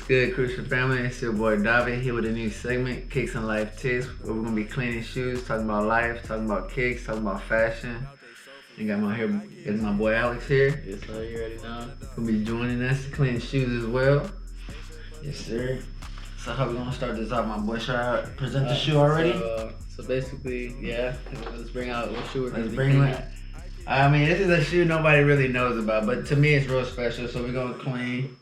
good, Crewcial family? It's your boy David here with a new segment, Kicks and Life Tips, where we're gonna be cleaning shoes, talking about life, talking about kicks, talking about fashion. And got my boy Alex here. Yes, sir. You already know. Gonna be joining us to clean shoes as well. Yes, sir. So how we gonna start this off, my boy? Should I present the shoe already? So basically, yeah. Let's bring out what shoe we're gonna Let's be bring cleaning. it. I mean, this is a shoe nobody really knows about, but to me it's real special. So we're gonna clean.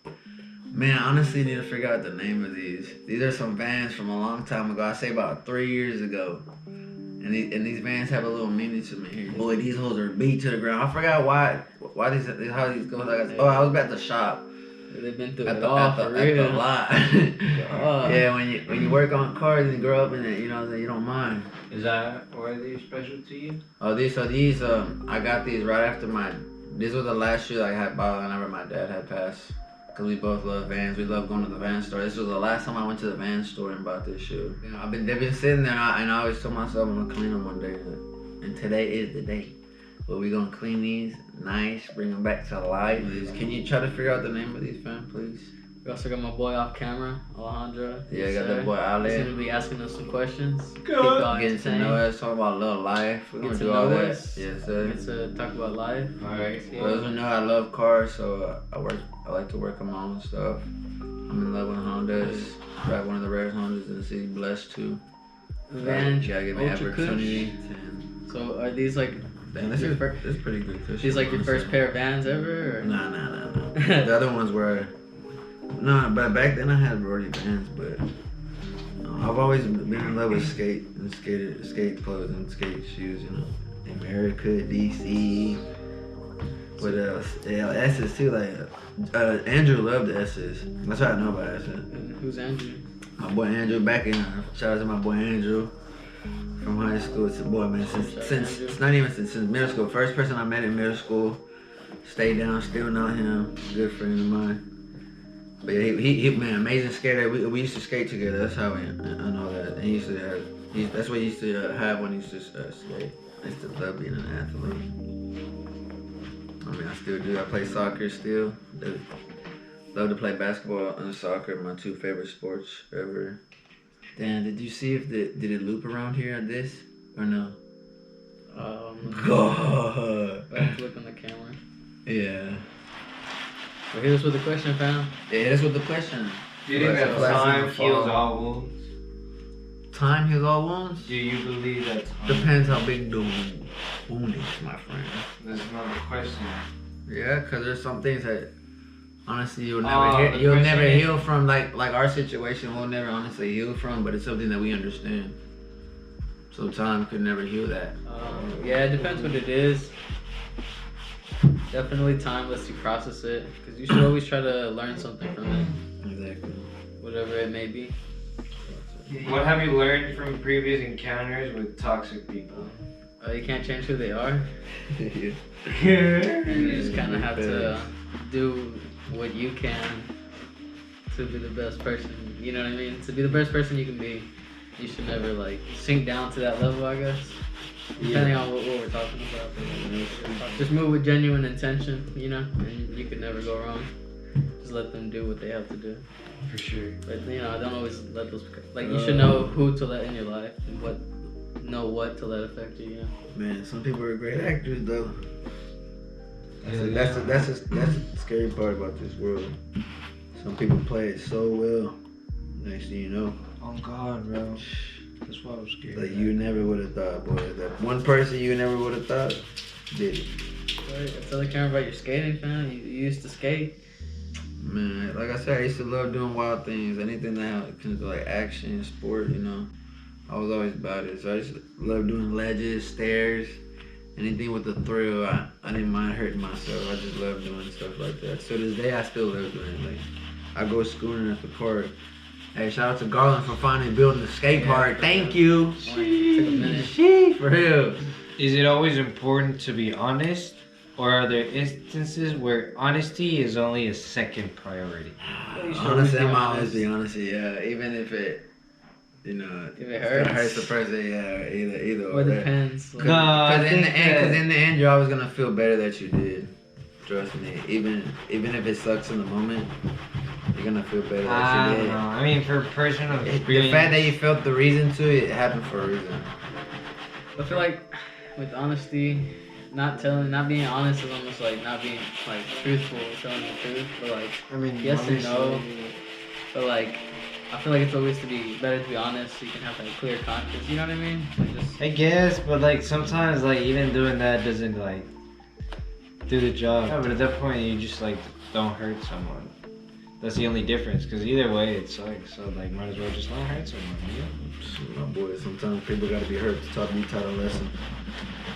Man, I honestly need to figure out the name of these. These are some Vans from a long time ago. I say about 3 years ago. And these Vans have a little meaning to me here. Boy, these hoes are beat to the ground. I forgot why these how these go. Like, I was at the shop. They've been through At it the all for real. lot. Yeah, when you work on cars and you grow up in it, you know that you don't mind. Is that why are they special to you? Oh, these I got these right after these were the last shoes I had bought whenever my dad had passed. Cause we both love Vans. We love going to the Van store. This was the last time I went to the Van store and bought this shoe. You know, they've been sitting there, and I always told myself I'm gonna clean them one day. And today is the day. But we gonna clean these nice, bring them back to life. Can you try to figure out the name of these, fam, please? We also got my boy off camera, Alejandro. Yeah, I got that boy Ale. He's gonna be asking us some questions. Getting to know us, talking about love life. We're gonna do all that. Us. Yes, sir. Get to talk about life. Alright. For those who know, I love cars, so I like to work on my own stuff. I'm in love with Hondas. Drive one of the rarest Hondas in the city, blessed too. Van, You gotta give me Ultra opportunity. So are these like Damn, this is pretty good cushion. these like your first pair of Vans ever? Or? Nah. The other ones were but back then I had already Vans, but I've always been in love with skate clothes and skate shoes, you know. America, DC. What else? Yeah, S's too. Like Andrew loved the S's. That's what I know about S's. And who's Andrew? My boy Andrew shout out to my boy Andrew from high school. It's a boy, man. Since it's not even since middle school. First person I met in middle school. Stayed down, still know him. Good friend of mine. But yeah, he man, amazing skater. We used to skate together. That's how I know that. And he used to that's what he used to have when he used to skate. I used to love being an athlete. I mean, I still do. I play soccer still. Love to play basketball and soccer. My two favorite sports ever. Dan, did you see did it loop around here at this or no? God. I have to look on the camera. Yeah. Well, hit us with the question, fam. Yeah, that's what the question. Do you think that time heals all wounds? Time heals all wounds? Do you believe that time? Depends how big the wound is, my friend. That's another question. Yeah, because there's some things that honestly you'll never heal from. Like our situation, we'll never honestly heal from, but it's something that we understand. So time could never heal that. Yeah, it depends what it is. Definitely time lets you process it, because you should always try to learn something from it. Exactly. Whatever it may be. What have you learned from previous encounters with toxic people? You can't change who they are. Yeah. And you just kind of have to do what you can to be the best person. You know what I mean? To be the best person you can be, you should never like sink down to that level, I guess. Depending on what we're talking about. Just move with genuine intention, you know, and you could never go wrong. Just let them do what they have to do. For sure. But you know, I don't always let those you should know who to let in your life and what to let affect you, you know. Man, some people are great actors though. That's the scary part about this world. Some people play it so well. Next thing you know. Oh God, bro. That's why I was scared. Like you never would have thought, boy. That one person you never would have thought did it. Right, tell the camera about your skating, fam. You used to skate. Man, like I said, I used to love doing wild things. Anything that comes to like action, sport, you know. I was always about it. So I used to love doing ledges, stairs, anything with a thrill. I didn't mind hurting myself. I just love doing stuff like that. So to this day, I still love doing it. Like, I go scooting at the park. Hey, shout out to Garland for finally building the skate park. Thank you. Sheesh, for real. Is it always important to be honest? Or are there instances where honesty is only a second priority? Honestly, I'm always be honest, yeah. Even if it, you know, if it hurts the person, yeah. Either. Or depends. Because in the end, you're always gonna feel better that you did. Trust me. Even if it sucks in the moment, you're gonna feel better. I That don't you know. I mean, for personal did. experience. The fact that you felt the reason to it happened for a reason. I feel like with honesty, not being honest is almost like not being like truthful, telling the truth. But like, I mean, yes and honestly, no. But like, I feel like it's always better to be honest, so you can have like a clear conscience. You know what I mean? Like just, I guess, but like sometimes like even doing that doesn't like do the job. Yeah, but at that point you just like don't hurt someone. That's the only difference, because either way it sucks. So like might as well just not hurt someone. Yeah. My boy, sometimes people gotta be hurt to be taught a lesson.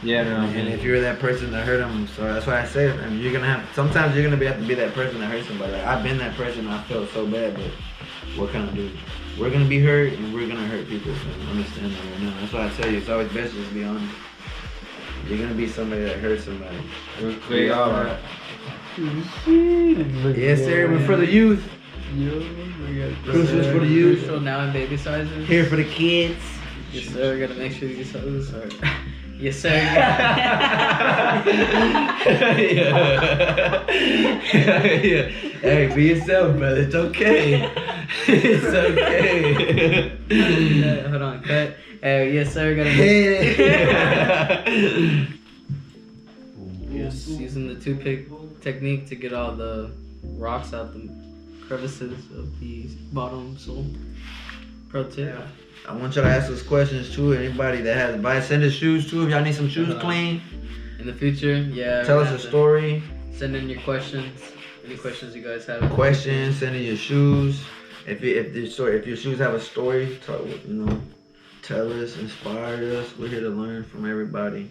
Yeah, no. I mean, And if you're that person that hurt them, so that's why I say, I mean, you're gonna have. Sometimes you're gonna have to be that person that hurt somebody. Like I've been that person. I felt so bad, but what can I do? We're gonna be hurt, and we're gonna hurt people. So understand that right now. That's why I tell you, it's always best just to be honest. You're gonna be somebody that hurts somebody. we all are. Yes, sir. We're for the youth. Crewcial's for the youth. Crucial now in baby sizes. Here for the kids. Yes, sir. Gotta make sure you get those. Yes, sir. yeah. yeah. Hey, be yourself, brother. It's okay. It's okay. Yeah, hold on, cut. Yes, sir. Gotta yes, using the toothpick technique to get all the rocks out the crevices of the bottom sole. Pro tip. Yeah. I want y'all to ask us questions too. Anybody that has buy send us shoes too. If y'all need some shoes clean, In the future, yeah. tell we're us gonna a have to story. Send in your questions. Any questions you guys have? Questions. Send in your shoes. If your shoes have a story, tell us, inspire us. We're here to learn from everybody.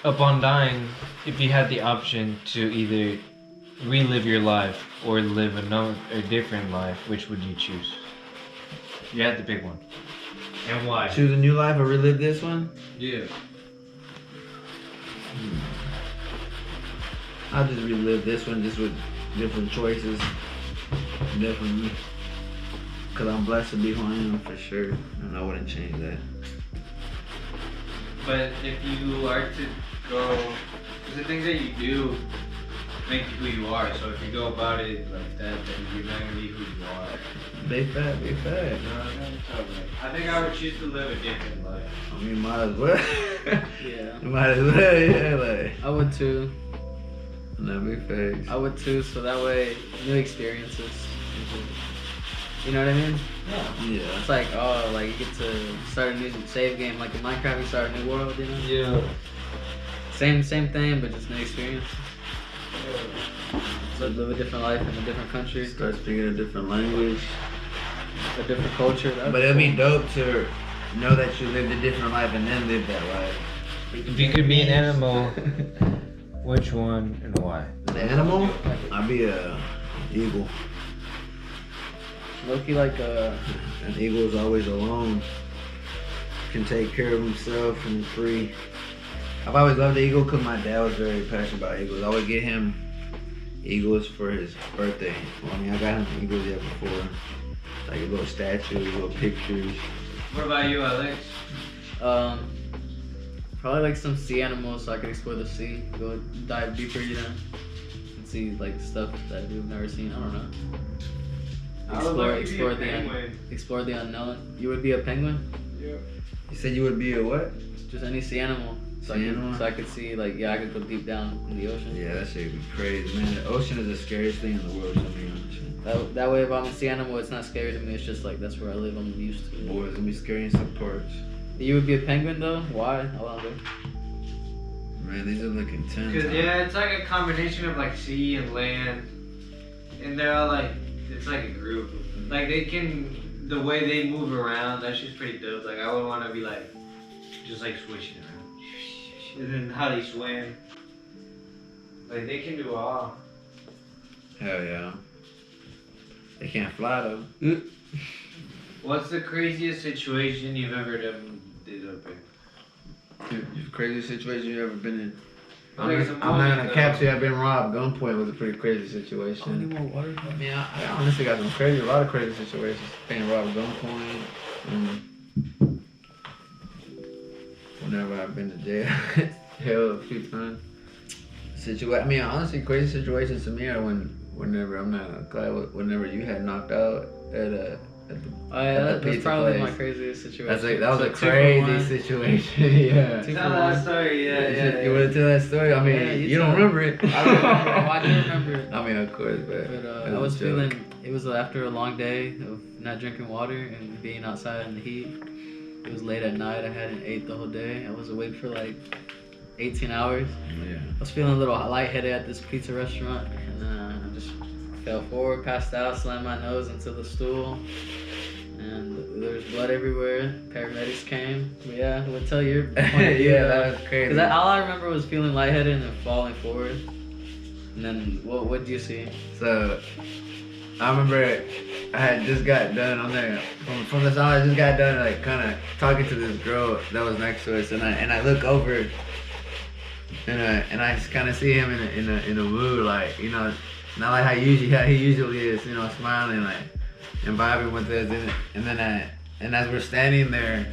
Upon dying, if you had the option to either relive your life or live a different life, which would you choose? You had to pick one. And why? Choose a new life or relive this one. Yeah. I'll just relive this one just with different choices. Definitely. Because I'm blessed to be who I am for sure. And I wouldn't change that. But if you are to go, because the things that you do make you who you are. So if you go about it like that, then you're not gonna be who you are. Big fat, big fat. I think I would choose to live a different life. I mean, might as well. Yeah. Might as well, yeah, like. I would too. No, big facts. I would too, so that way, new experiences. You know what I mean? Yeah. It's like, oh, like you get to start a new save game. Like in Minecraft, you start a new world, you know? Yeah. Same thing, but just new experience. So live a different life in a different country, Start speaking a different language. a different culture. That'd But it'd be dope to know that you lived a different life and then live that life. If you could be an animal, which one and why? An animal? I'd be a eagle. Loki like a. An eagle is always alone. Can take care of himself and free. I've always loved the eagle because my dad was very passionate about eagles. I would get him eagles for his birthday. Well, I mean, I got him eagles yet before. Like a little statue, little pictures. What about you, Alex? Probably like some sea animals so I could explore the sea, go dive deeper, you know, and see like stuff that we've never seen. I don't know. Explore the unknown. You would be a penguin? Yeah. You said you would be a what? Just any sea animal. So I could see like I could go deep down in the ocean. Yeah, that shit would be crazy, man. The ocean is the scariest thing in the world to me, honestly. That way, if I'm a sea animal, it's not scary to me. It's just like that's where I live. I'm used to it. Boy, it's gonna be scary in some parts. You would be a penguin though? Why? Alonzo? Man, these are looking intense. Cause yeah, it's like a combination of like sea and land, and they're all like, it's like a group. Like they can, the way they move around, that shit's pretty dope. Like I would want to be like, just like switching around, and then how they swim. Like they can do all. Hell yeah. They can't fly though. What's the craziest situation you've ever done? The craziest situation you ever been in? I'm Like, not gonna cap you. I've been robbed. Gunpoint was a pretty crazy situation. more water? I mean, I honestly got a lot of crazy situations. Being robbed gunpoint. Whenever I've been to jail, hell a few times. I mean, honestly, crazy situations to me are when whenever you had knocked out at the Oh yeah, at the that's pizza probably place. my craziest situation. That was So a 2 for 1. crazy situation. Yeah. Tell that story, yeah. You want to tell that story? I mean, Yeah, you don't remember it. I don't remember. Oh, I do remember it. I mean, of course, but I was feeling. It was after a long day of not drinking water and being outside in the heat. It was late at night. I hadn't ate the whole day. I was awake for like 18 hours. Yeah. I was feeling a little lightheaded at this pizza restaurant, and I just fell forward, passed out, slammed my nose into the stool, and there was blood everywhere. Paramedics came. But yeah, I would tell your point of view. Yeah, that was crazy. Because all I remember was feeling lightheaded and falling forward. And then what did you see? So I remember I had just got done on there from the song. I just got done like kind of talking to this girl that was next to us, and I look over. And I just kind of see him in a mood, like, you know, not like how he usually is, you know, smiling, like, and vibing with us. And as we're standing there,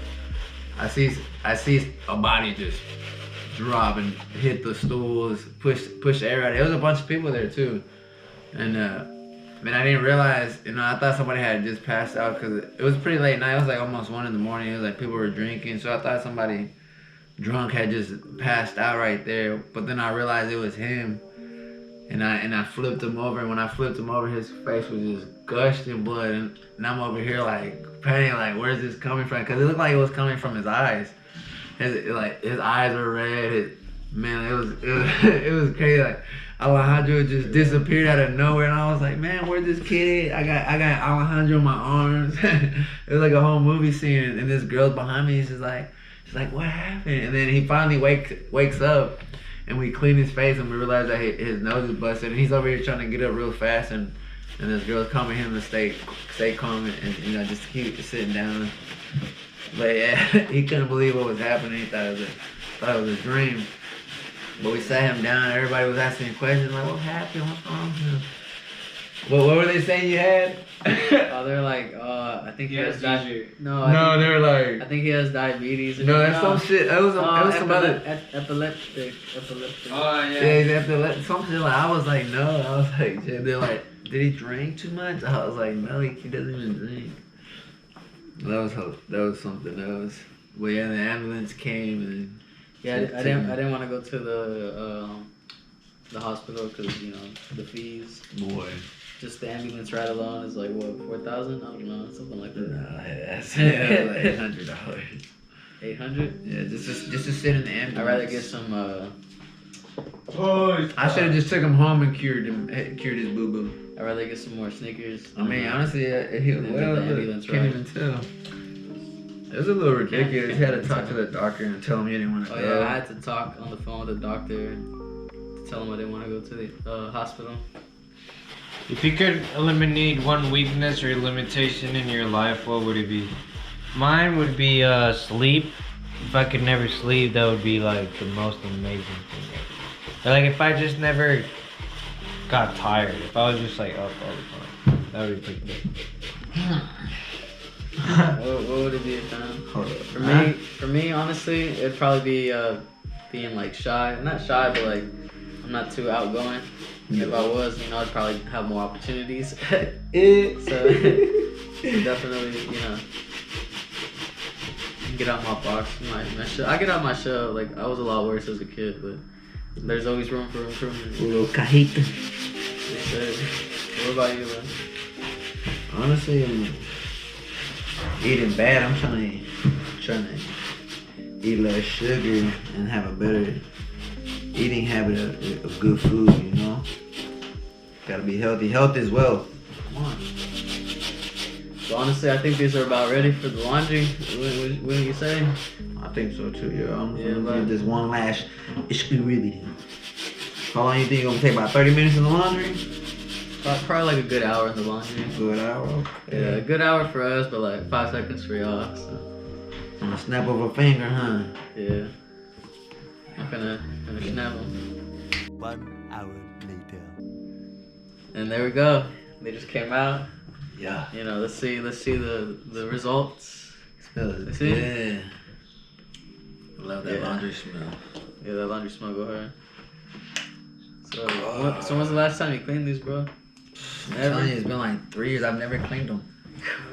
I see a body just drop and hit the stools, push air out. There was a bunch of people there too, and man, I didn't realize, you know, I thought somebody had just passed out because it was pretty late night. It was like almost 1 in the morning. It was like people were drinking, so I thought somebody drunk had just passed out right there, but then I realized it was him, and I flipped him over, and when I flipped him over, his face was just gushing blood, and I'm over here like panicking, like, where's this coming from? Because it looked like it was coming from his eyes. His eyes were red. It was crazy. Like, Alejandro just disappeared out of nowhere, and I was like, man, where's this kid at? I got Alejandro in my arms. It was like a whole movie scene, and this girl's behind me. She's like, what happened? And then he finally wakes up, and we clean his face, and we realize that his nose is busted, and he's over here trying to get up real fast, and this girl's calming him to stay calm and you know, just keep sitting down. But yeah, he couldn't believe what was happening. He thought it was a dream. But we sat him down. Everybody was asking questions like, what happened? What's wrong with him? What were they saying you had? Oh, they're like, I think he has diabetes. No, they were like, I think he has diabetes. No, that's some shit. It was some other epileptic. Oh yeah. Yeah, he's epileptic. Some shit like, I was like, no. I was like, they're like, did he drink too much? I was like, no, he doesn't even drink. That was something else. But yeah, the ambulance came and yeah, I didn't want to go to the hospital because, you know, the fees. Boy. Just the ambulance ride alone is like what, 4,000? I don't know, something like that. No, that's like $800. 800? Yeah, just to sit in the ambulance. I'd rather get some. I should have just took him home and cured his boo boo. I'd rather get some more Snickers. I mean, honestly, he was well. Can't even tell. It was a little ridiculous. He had to talk to the doctor and tell him he didn't want to go. Oh yeah, I had to talk on the phone with the doctor to tell him I didn't want to go to the hospital. If you could eliminate one weakness or limitation in your life, what would it be? Mine would be sleep. If I could never sleep, that would be like the most amazing thing ever. Like if I just never got tired, if I was just like up all the time, that would be pretty good. What would it be, Tom? For me, honestly, it'd probably be being like shy. Not shy, but like I'm not too outgoing. If I was, you know, I'd probably have more opportunities. So definitely, you know, get out my box, my shell. I get out my shell. Like I was a lot worse as a kid, but there's always room for improvement. A little cajita. What about you, man? Honestly, I'm eating bad. I'm trying to eat less sugar and have a better eating habit of good food, you know? Gotta be healthy. Health is wealth. Come on. So honestly, I think these are about ready for the laundry. What do you say? I think so too, yo. I'm but gonna give this one last excursion. How long you think you're gonna take? About 30 minutes in the laundry? Probably like a good hour in the laundry. Good hour? Okay. Yeah, a good hour for us, but like 5 seconds for y'all. So. On a snap of a finger, huh? Yeah. I'm gonna snap them. 1 hour later. And there we go. They just came out. Yeah. You know, let's see the results. Smells See? good. I love that laundry smell. Yeah, that laundry smell go hard. So, so when's the last time you cleaned these, bro? I'm telling you, it's been like 3 years. I've never cleaned them.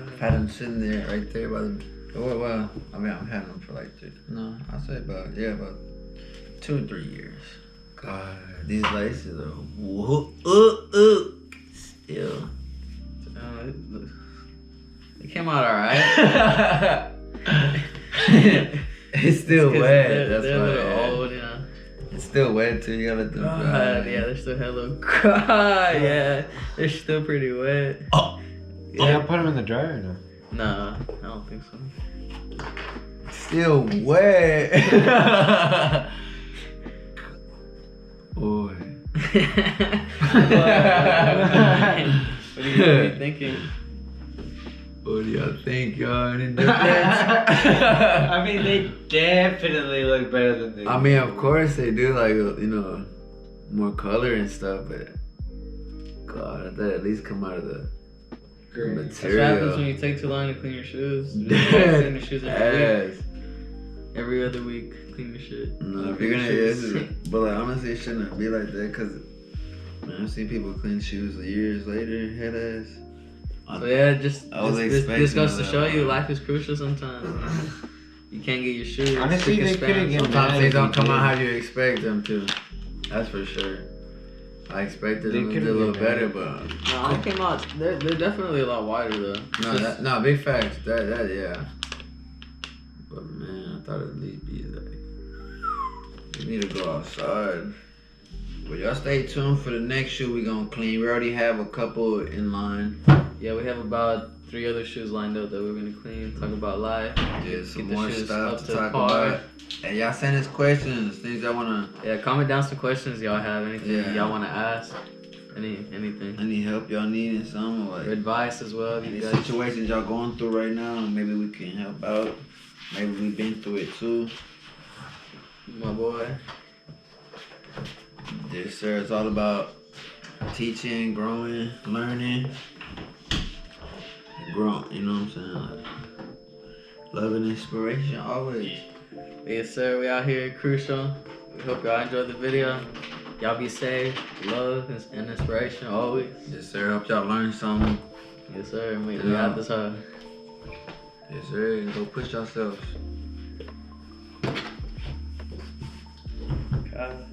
I've had them sitting there, right there by the. Well, I mean, I've had them for like I'll say about 2 or 3 years. God, these laces are still. It came out alright. It's still wet. That's they're a why. little old, you know. It's still wet too. You gotta let them dry. God, yeah, they're still hella. God, yeah, they're still pretty wet. Yeah, I put them in the dryer now. Nah, I don't think so. Still wet. Boy. What are you thinking? What do y'all think, y'all? Any difference? I mean, they definitely look better than they. I mean, of course they do, like, more color and stuff, but God, I thought at least come out of the Green. That's what happens when material. you take too long to clean your shoes. You just clean your shoes every week. Ass. Every other week, clean your shit. No, if you're gonna, but like honestly, it shouldn't be like that, cause man, I've seen people clean shoes years later, head ass. So yeah, just I was this expecting goes to that. show you life is crucial sometimes. You can't get your shoes. Honestly, spick and they span. couldn't get Sometimes mad they if don't you come out did. how you expect them to. That's for sure. I expected They them to do a could've little been better, mad. but No, they came out. They're definitely a lot wider though. no, big facts. That yeah. But man, I thought it'd at least be like we need to go outside. But y'all stay tuned for the next shoe we gonna clean. We already have a couple in line. Yeah, we have about 3 other shoes lined up that we're gonna clean. Talk about life. Yeah, some the more shoes stuff up to to talk par. about. And y'all send us questions, things y'all wanna. Yeah, comment down some questions y'all have. Anything Yeah. y'all wanna ask. Anything. Any help y'all need in some or Your like advice as well. any You guys. situations y'all going through right now. Maybe we can help out. Maybe we've been through it too. My boy. Yes, sir. It's all about teaching, growing, learning, growing. You know what I'm saying? Like, love and inspiration always. Yes, sir. We out here at Crewcial. We hope y'all enjoyed the video. Y'all be safe. Love and inspiration always. Yes, sir. Hope y'all learn something. Yes, sir. We Yeah. got this. Yes, sir. Go push yourselves. God.